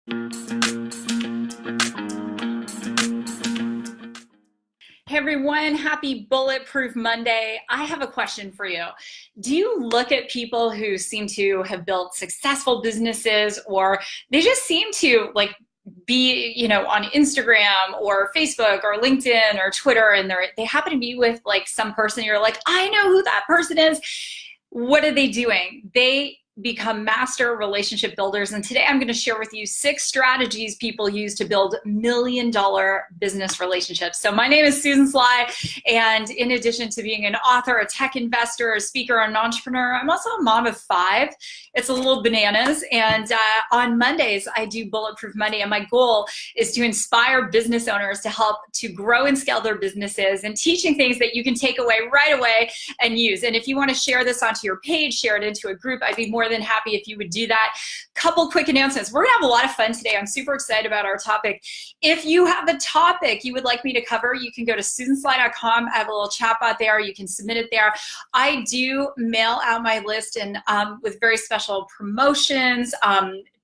Hey everyone, happy Bulletproof Monday. I have a question for you. Do you look at people who seem to have built successful businesses, or they just seem to be, on Instagram or Facebook or LinkedIn or Twitter, and they happen to be with some person, you're like, I know who that person is. What are they doing? They become master relationship builders. And today I'm going to share with you 6 strategies people use to build $1,000,000 business relationships. So my name is Susan Sly. And in addition to being an author, a tech investor, a speaker, an entrepreneur, I'm also a mom of 5. It's a little bananas. And on Mondays, I do Bulletproof Monday. And my goal is to inspire business owners to help to grow and scale their businesses and teaching things that you can take away right away and use. And if you want to share this onto your page, share it into a group, I'd be more than happy if you would do that. Couple quick announcements. We're gonna have a lot of fun today. I'm super excited about our topic. If you have a topic you would like me to cover, you can go to susansly.com. I have a little chat bot there. You can submit it there. I do mail out my list and with very special promotions,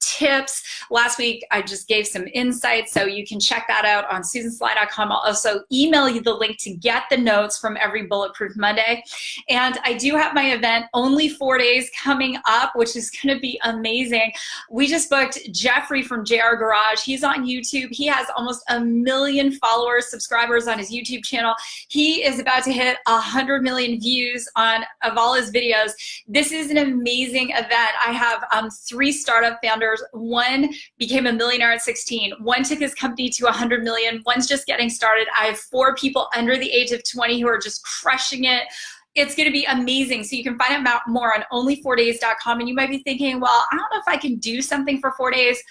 tips. Last week, I just gave some insights, so you can check that out on susansly.com. I'll also email you the link to get the notes from every Bulletproof Monday. And I do have my event, only 4 days, coming up, which is going to be amazing. We just booked Jeffrey from JR Garage. He's on YouTube. He has almost 1 million followers, subscribers on his YouTube channel. He is about to hit 100 million views of all his videos. This is an amazing event. I have 3 startup founders. One became a millionaire at 16. One took his company to 100 million. One's just getting started. I have 4 people under the age of 20 who are just crushing it. It's going to be amazing. So you can find out more on only4days.com. And you might be thinking, well, I don't know if I can do something for 4 days.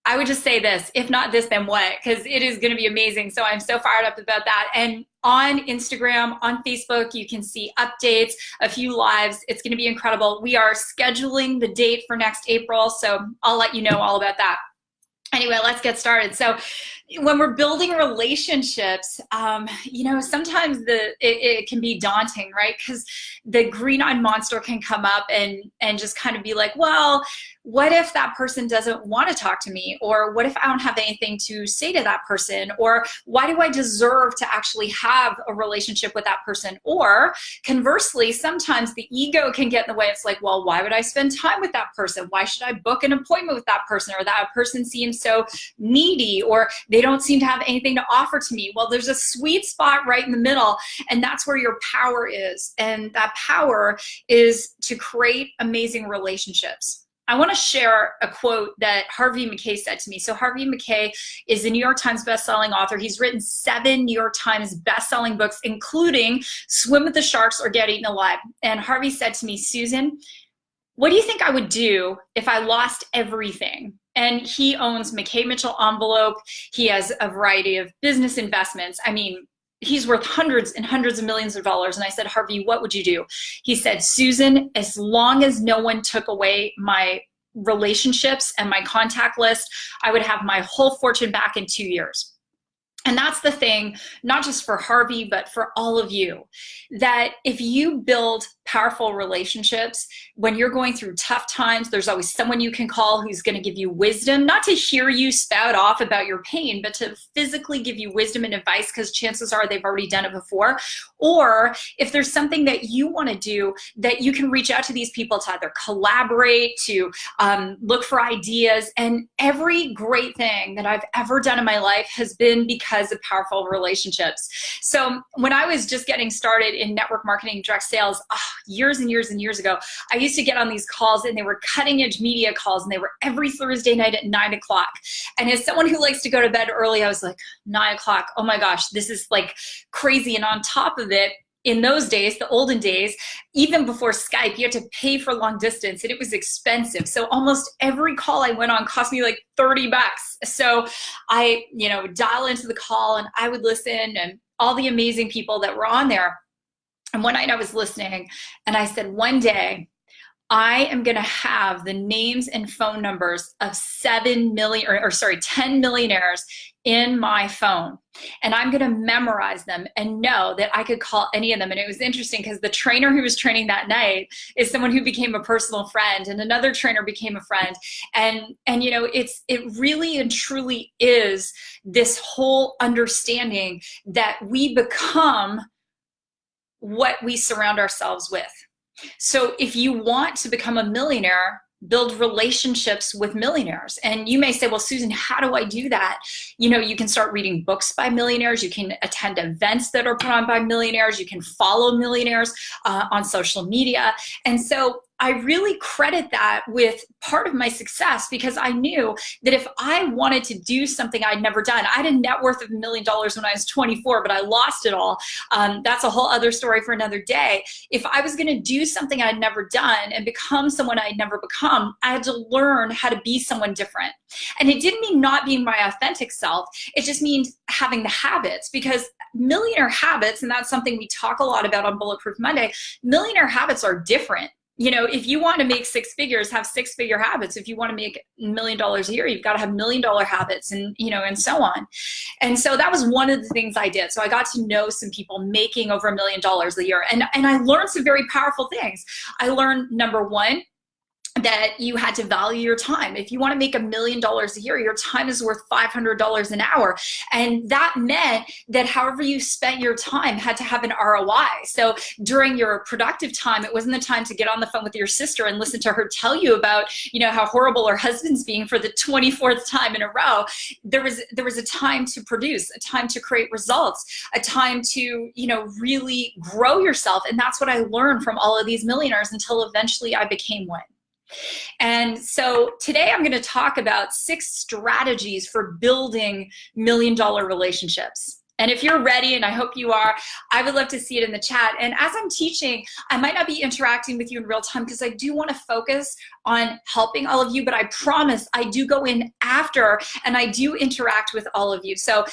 I would just say this, if not this, then what? Because it is going to be amazing. So I'm so fired up about that. And on Instagram, on Facebook, you can see updates, a few lives. It's going to be incredible. We are scheduling the date for next April, so I'll let you know all about that. Anyway, let's get started. So when we're building relationships, sometimes it can be daunting, right? Because the green-eyed monster can come up and just kind of be like, well, what if that person doesn't want to talk to me? Or what if I don't have anything to say to that person? Or why do I deserve to actually have a relationship with that person? Or conversely, sometimes the ego can get in the way. It's like, well, why would I spend time with that person? Why should I book an appointment with that person? Or that person seems so needy, or they don't seem to have anything to offer to me. Well, there's a sweet spot right in the middle, and that's where your power is. And that power is to create amazing relationships. I want to share a quote that Harvey Mackay said to me. So Harvey Mackay is a New York Times bestselling author. He's written 7 New York Times bestselling books, including Swim with the Sharks or Get Eaten Alive. And Harvey said to me, Susan, what do you think I would do if I lost everything? And he owns McKay Mitchell Envelope. He has a variety of business investments. I mean, he's worth hundreds and hundreds of millions of dollars. And I said, Harvey, what would you do? He said, Susan, as long as no one took away my relationships and my contact list, I would have my whole fortune back in 2 years. And that's the thing, not just for Harvey, but for all of you, that if you build powerful relationships, when you're going through tough times, there's always someone you can call who's going to give you wisdom, not to hear you spout off about your pain, but to physically give you wisdom and advice, because chances are they've already done it before. Or if there's something that you want to do, that you can reach out to these people to either collaborate, to look for ideas. And every great thing that I've ever done in my life has been because of powerful relationships. So when I was just getting started in network marketing, direct sales, years and years and years ago, I used to get on these calls, and they were cutting edge media calls, and they were every Thursday night at 9 o'clock. And as someone who likes to go to bed early, I was like, 9 o'clock, oh my gosh, this is like crazy. And on top of it, in those days, the olden days, even before Skype, you had to pay for long distance, and it was expensive. So almost every call I went on cost me like $30. So I, would dial into the call, and I would listen, and all the amazing people that were on there. And one night I was listening, and I said, one day I am going to have the names and phone numbers of 7 million, or sorry, 10 millionaires in my phone. And I'm going to memorize them and know that I could call any of them. And it was interesting because the trainer who was training that night is someone who became a personal friend, and another trainer became a friend. And you know, it really and truly is this whole understanding that we become what we surround ourselves with. So if you want to become a millionaire, build relationships with millionaires. And you may say, well, Susan, how do I do that? You know, you can start reading books by millionaires. You can attend events that are put on by millionaires. You can follow millionaires on social media. And so I really credit that with part of my success, because I knew that if I wanted to do something I'd never done, I had a net worth of $1 million when I was 24, but I lost it all. That's a whole other story for another day. If I was going to do something I'd never done and become someone I'd never become, I had to learn how to be someone different. And it didn't mean not being my authentic self. It just means having the habits, because millionaire habits, and that's something we talk a lot about on Bulletproof Monday, millionaire habits are different. You know, if you want to make six figures, have six-figure habits. If you want to make $1 million a year, you've got to have $1 million habits, and, you know, and so on. And so that was one of the things I did. So I got to know some people making over $1 million a year. And I learned some very powerful things. I learned, number one, that you had to value your time. If you want to make $1 million a year, your time is worth $500 an hour. And that meant that however you spent your time had to have an ROI. So during your productive time, it wasn't the time to get on the phone with your sister and listen to her tell you about, you know, how horrible her husband's being for the 24th time in a row. There was a time to produce, a time to create results, a time to, you know, really grow yourself. And that's what I learned from all of these millionaires until eventually I became one. And so today I'm going to talk about 6 strategies for building $1 million relationships. And if you're ready, and I hope you are, I would love to see it in the chat. And as I'm teaching, I might not be interacting with you in real time because I do want to focus on helping all of you, but I promise I do go in after and I do interact with all of you. So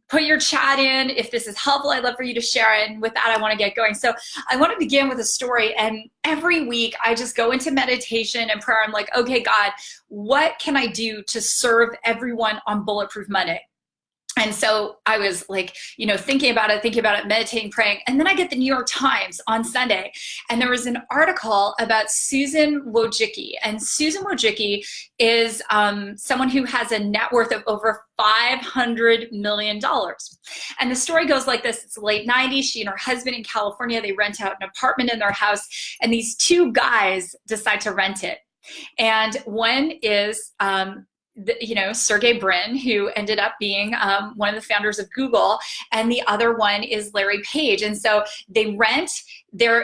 put your chat in. If this is helpful, I'd love for you to share it. And with that, I want to get going. So I want to begin with a story. And every week I just go into meditation and prayer. I'm like, okay, God, what can I do to serve everyone on Bulletproof Monday? And so I was like, you know, thinking about it, meditating, praying. And then I get the New York Times on Sunday. And there was an article about Susan Wojcicki. And Susan Wojcicki is someone who has a net worth of over $500 million. And the story goes like this. It's the late 90s. She and her husband in California, they rent out an apartment in their house. And these 2 guys decide to rent it. And one is Sergey Brin, who ended up being one of the founders of Google, and the other one is Larry Page. And so they rent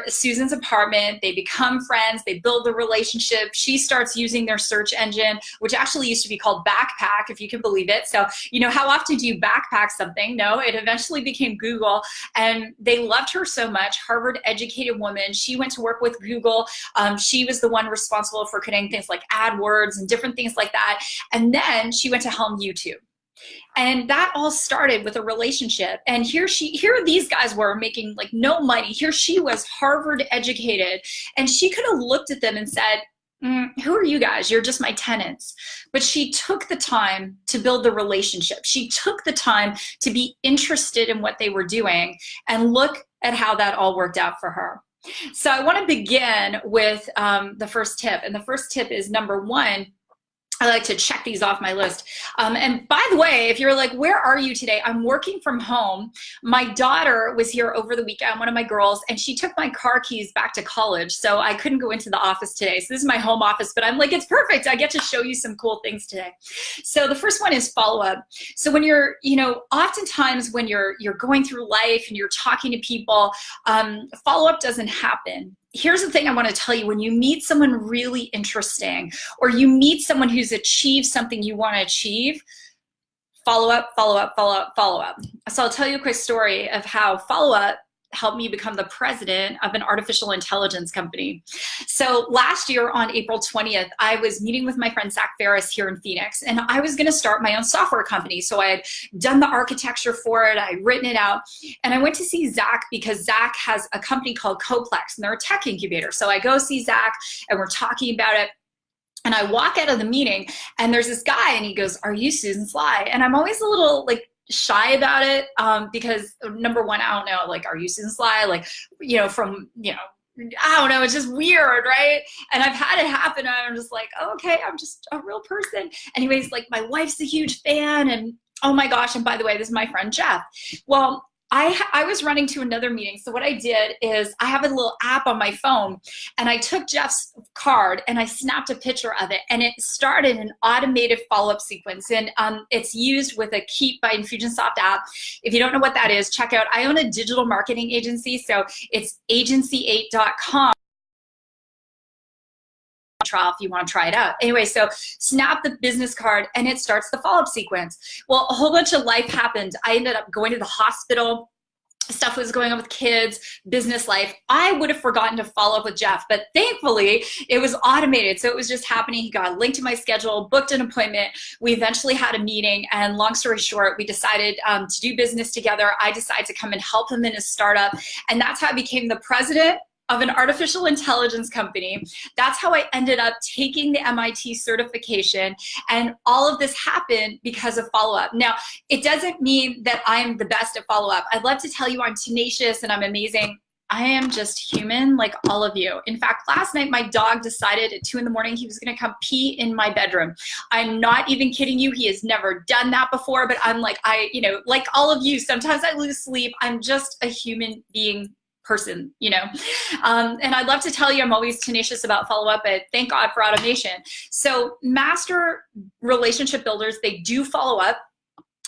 Susan's apartment, they become friends, they build the relationship. She starts using their search engine, which actually used to be called Backpack, if you can believe it. So, you know, how often do you backpack something? No, it eventually became Google, and they loved her so much. Harvard educated woman. She went to work with Google. She was the one responsible for creating things like AdWords and different things like that. And then she went to helm YouTube. And that all started with a relationship. And here these guys were making like no money. Here she was, Harvard educated. And she could have looked at them and said, who are you guys? You're just my tenants. But she took the time to build the relationship. She took the time to be interested in what they were doing. And look at how that all worked out for her. So I want to begin with the first tip. And the first tip is, number 1, I like to check these off my list. And by the way, if you're like, where are you today? I'm working from home. My daughter was here over the weekend, one of my girls, and she took my car keys back to college. So I couldn't go into the office today. So this is my home office, but I'm like, it's perfect. I get to show you some cool things today. So the first one is follow-up. So when you're, oftentimes when you're going through life and you're talking to people, follow-up doesn't happen. Here's the thing I want to tell you. When you meet someone really interesting, or you meet someone who's achieved something you want to achieve, follow up, follow up, follow up, follow up. So I'll tell you a quick story of how follow up help me become the president of an artificial intelligence company. So last year on April 20th, I was meeting with my friend Zach Ferris here in Phoenix, and I was gonna start my own software company. So I had done the architecture for it, I'd written it out, and I went to see Zach because Zach has a company called Coplex, and they're a tech incubator. So I go see Zach, and we're talking about it. And I walk out of the meeting, and there's this guy, and he goes, "Are you Susan Sly?" And I'm always a little like shy about it because number one, I don't know, like, are you Susan Sly? Like, you know, from, you know, I don't know, it's just weird, right? And I've had it happen, and I'm just like, oh, okay, I'm just a real person. Anyways, like, my wife's a huge fan, and oh my gosh, and by the way, this is my friend Jeff. Well, I was running to another meeting. So what I did is I have a little app on my phone, and I took Jeff's card and I snapped a picture of it, and it started an automated follow-up sequence. And it's used with a Keep by Infusionsoft app. If you don't know what that is, check out, I own a digital marketing agency. So it's agency8.com. Trial if you want to try it out. Anyway, so snap the business card and it starts the follow-up sequence. Well, a whole bunch of life happened. I ended up going to the hospital. Stuff was going on with kids, business life. I would have forgotten to follow up with Jeff, but thankfully it was automated. So it was just happening. He got a link to my schedule, booked an appointment. We eventually had a meeting, and long story short, we decided to do business together. I decided to come and help him in his startup. And that's how I became the president of an artificial intelligence company. That's how I ended up taking the MIT certification, and all of this happened because of follow-up. Now, it doesn't mean that I'm the best at follow-up. I'd love to tell you I'm tenacious and I'm amazing. I am just human like all of you. In fact, last night my dog decided at 2 in the morning he was gonna come pee in my bedroom. I'm not even kidding you. He has never done that before, but I'm like, like all of you, sometimes I lose sleep. I'm just a human being person, you know. And I'd love to tell you I'm always tenacious about follow-up, but thank God for automation. So master relationship builders, they do follow up.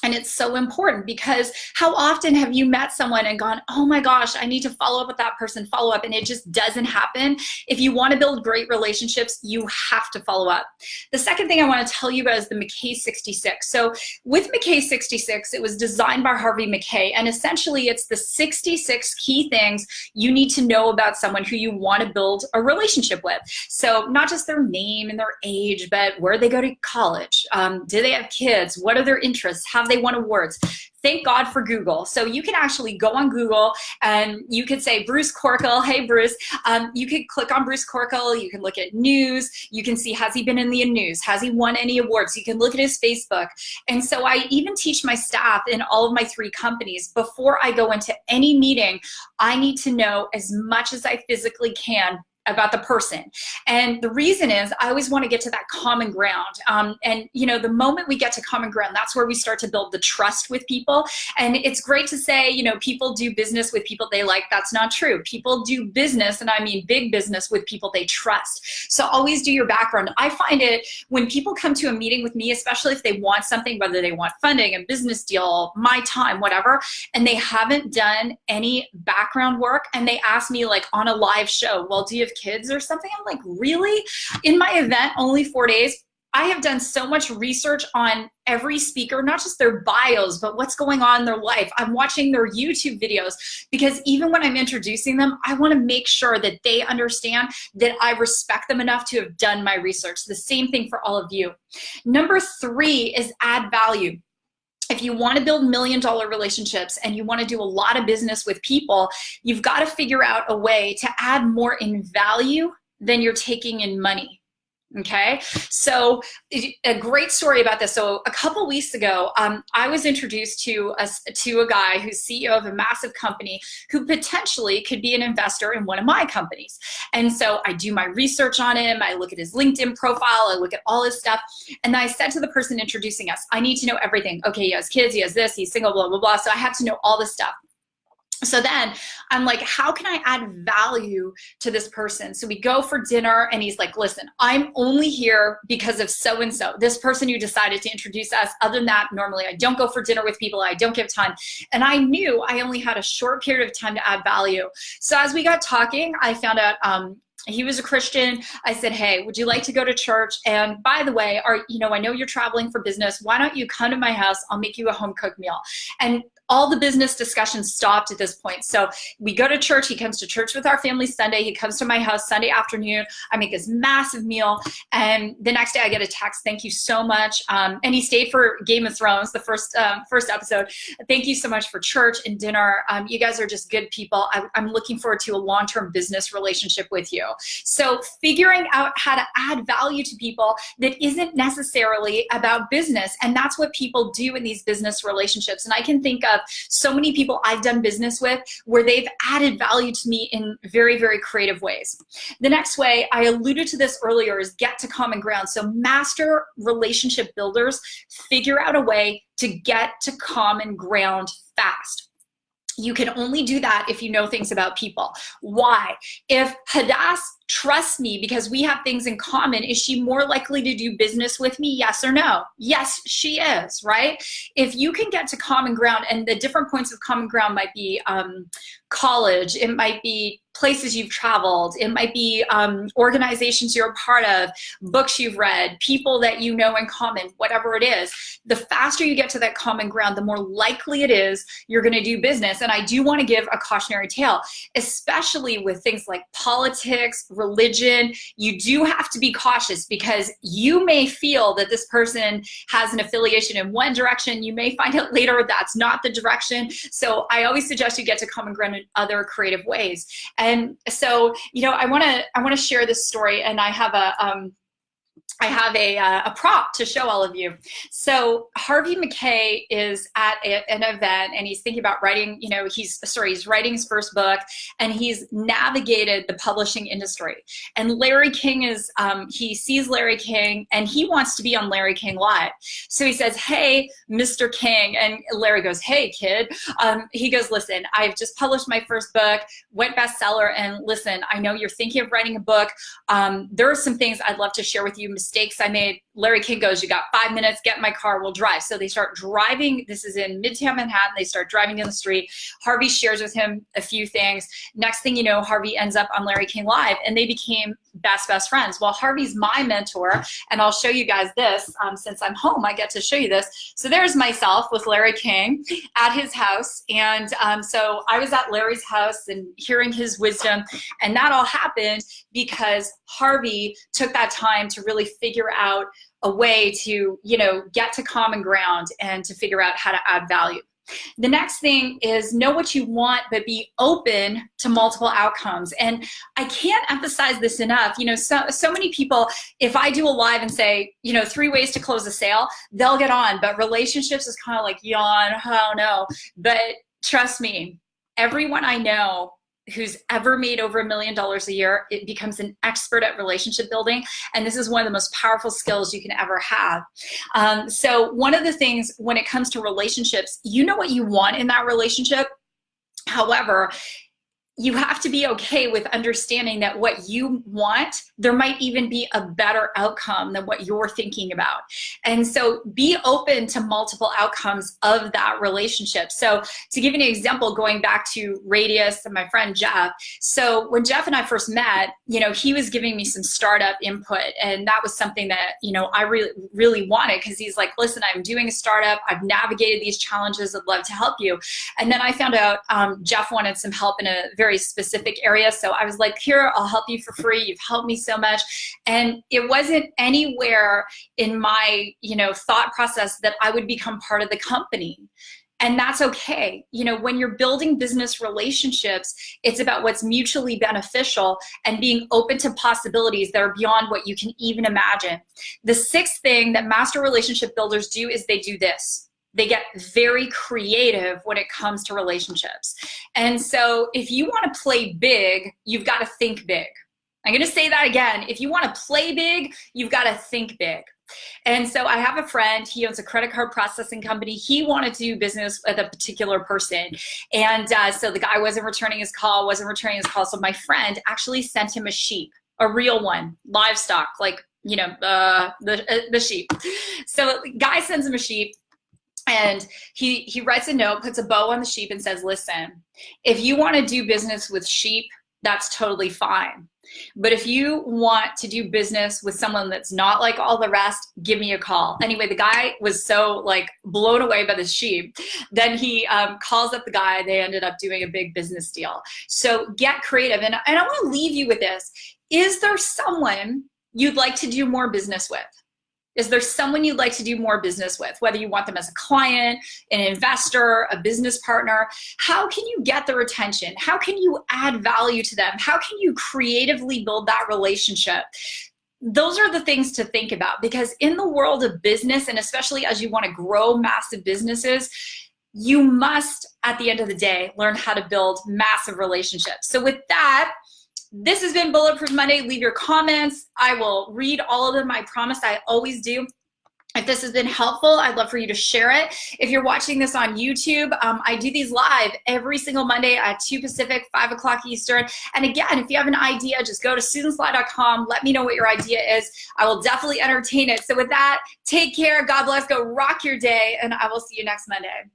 And it's so important, because how often have you met someone and gone, oh my gosh, I need to follow up with that person, follow up, and it just doesn't happen? If you want to build great relationships, you have to follow up. The second thing I want to tell you about is the McKay 66. So with McKay 66, it was designed by Harvey McKay, and essentially it's the 66 key things you need to know about someone who you want to build a relationship with. So not just their name and their age, but where they go to college, do they have kids, what are their interests, have they won awards. Thank God for Google. So you can actually go on Google and you could say Bruce Corkle, hey Bruce, you could click on Bruce Corkle, you can look at news, you can see, has he been in the news, has he won any awards, you can look at his Facebook. And so I even teach my staff in all of my 3 companies, before I go into any meeting, I need to know as much as I physically can about the person. And the reason is I always want to get to that common ground. And you know, the moment we get to common ground, that's where we start to build the trust with people. And it's great to say, you know, people do business with people they like. That's not true. People do business, and I mean big business, with people they trust. So always do your background. I find it when people come to a meeting with me, especially if they want something, whether they want funding, a business deal, my time, whatever, and they haven't done any background work, and they ask me like on a live show, well, do you have kids or something? I'm like, really? In my event, only 4 days, I have done so much research on every speaker, not just their bios, but what's going on in their life. I'm watching their YouTube videos, because even when I'm introducing them, I want to make sure that they understand that I respect them enough to have done my research. The same thing for all of you. Number 3 is add value. If you want to build million-dollar relationships and you want to do a lot of business with people, you've got to figure out a way to add more in value than you're taking in money. Okay, so a great story about this. So a couple weeks ago, I was introduced to a guy who's CEO of a massive company who potentially could be an investor in one of my companies. And so I do my research on him. I look at his LinkedIn profile. I look at all his stuff. And I said to the person introducing us, I need to know everything. Okay, he has kids, he has this, he's single, blah, blah, blah. So I had to know all this stuff. So then I'm like, how can I add value to this person? So we go for dinner, and he's like, listen, I'm only here because of so-and-so, this person who decided to introduce us. Other than that, normally I don't go for dinner with people. I don't give time. And I knew I only had a short period of time to add value. So as we got talking, I found out He was a Christian. I said, hey, would you like to go to church? And by the way, I know you're traveling for business. Why don't you come to my house? I'll make you a home cooked meal. And all the business discussions stopped at this point. So we go to church. He comes to church with our family Sunday. He comes to my house Sunday afternoon. I make this massive meal. And the next day I get a text, thank you so much. And he stayed for Game of Thrones, the first episode. Thank you so much for church and dinner. You guys are just good people. I'm looking forward to a long-term business relationship with you. So figuring out how to add value to people that isn't necessarily about business. And that's what people do in these business relationships. And I can think of so many people I've done business with where they've added value to me in very, very creative ways. The next way, I alluded to this earlier, is get to common ground. So master relationship builders figure out a way to get to common ground fast. You can only do that if you know things about people. Why? If Hadass trusts me because we have things in common, is she more likely to do business with me? Yes or no? Yes, she is, right? If you can get to common ground, and the different points of common ground might be college, it might be places you've traveled, it might be organizations you're a part of, books you've read, people that you know in common, whatever it is, the faster you get to that common ground, the more likely it is you're going to do business. And I do want to give a cautionary tale, especially with things like politics, religion. You do have to be cautious because you may feel that this person has an affiliation in one direction. You may find out later that's not the direction. So I always suggest you get to common ground in other creative ways. And so, I want to share this story, and I have a prop to show all of you. So Harvey McKay is at an event, and he's thinking about writing, he's writing his first book, and he's navigated the publishing industry. And Larry King he sees Larry King, and he wants to be on Larry King Live. So he says, hey, Mr. King. And Larry goes, hey, kid. He goes, listen, I've just published my first book, went bestseller, and listen, I know you're thinking of writing a book. There are some things I'd love to share with you, mistakes I made. Larry King goes, you got 5 minutes, get in my car, we'll drive. So they start driving. This is in Midtown Manhattan. They start driving down the street. Harvey shares with him a few things. Next thing you know, Harvey ends up on Larry King Live, and they became best friends. Well, Harvey's my mentor, and I'll show you guys this. Since I'm home, I get to show you this. So there's myself with Larry King at his house. And so I was at Larry's house and hearing his wisdom, and that all happened because Harvey took that time to really figure out a way to, get to common ground and to figure out how to add value. The next thing is know what you want, but be open to multiple outcomes. And I can't emphasize this enough. So many people, if I do a live and say, 3 ways to close a sale, they'll get on. But relationships is kind of like, yawn, oh no. But trust me, everyone I know who's ever made over $1 million a year, it becomes an expert at relationship building. And this is one of the most powerful skills you can ever have. So one of the things when it comes to relationships, you know what you want in that relationship. However, you have to be okay with understanding that what you want, there might even be a better outcome than what you're thinking about. And so be open to multiple outcomes of that relationship. So to give you an example, going back to Radius and my friend Jeff. So when Jeff and I first met, he was giving me some startup input, and that was something that, I really, really wanted, because he's like, listen, I'm doing a startup. I've navigated these challenges. I'd love to help you. And then I found out Jeff wanted some help in a very specific area. So I was like, here, I'll help you for free. You've helped me so much. And it wasn't anywhere in my, thought process that I would become part of the company. And that's okay. When you're building business relationships, it's about what's mutually beneficial and being open to possibilities that are beyond what you can even imagine. The sixth thing that master relationship builders do is they do this. They get very creative when it comes to relationships. And so if you want to play big, you've got to think big. I'm going to say that again. If you want to play big, you've got to think big. And so I have a friend, he owns a credit card processing company. He wanted to do business with a particular person. And so the guy wasn't returning his call. So my friend actually sent him a sheep, a real one, livestock, like, the sheep. So the guy sends him a sheep. And he writes a note, puts a bow on the sheep, and says, listen, if you want to do business with sheep, that's totally fine. But if you want to do business with someone that's not like all the rest, give me a call. Anyway, the guy was so like blown away by the sheep. Then he calls up the guy. They ended up doing a big business deal. So get creative. And I want to leave you with this. Is there someone you'd like to do more business with? Is there someone you'd like to do more business with, whether you want them as a client, an investor, a business partner? How can you get their attention? How can you add value to them? How can you creatively build that relationship? Those are the things to think about, because in the world of business, and especially as you want to grow massive businesses, you must, at the end of the day, learn how to build massive relationships. So with that, this has been Bulletproof Monday. Leave your comments. I will read all of them. I promise, I always do. If this has been helpful, I'd love for you to share it. If you're watching this on YouTube, I do these live every single Monday at 2 Pacific, 5 o'clock Eastern. And again, if you have an idea, just go to susansly.com. Let me know what your idea is. I will definitely entertain it. So with that, take care. God bless. Go rock your day. And I will see you next Monday.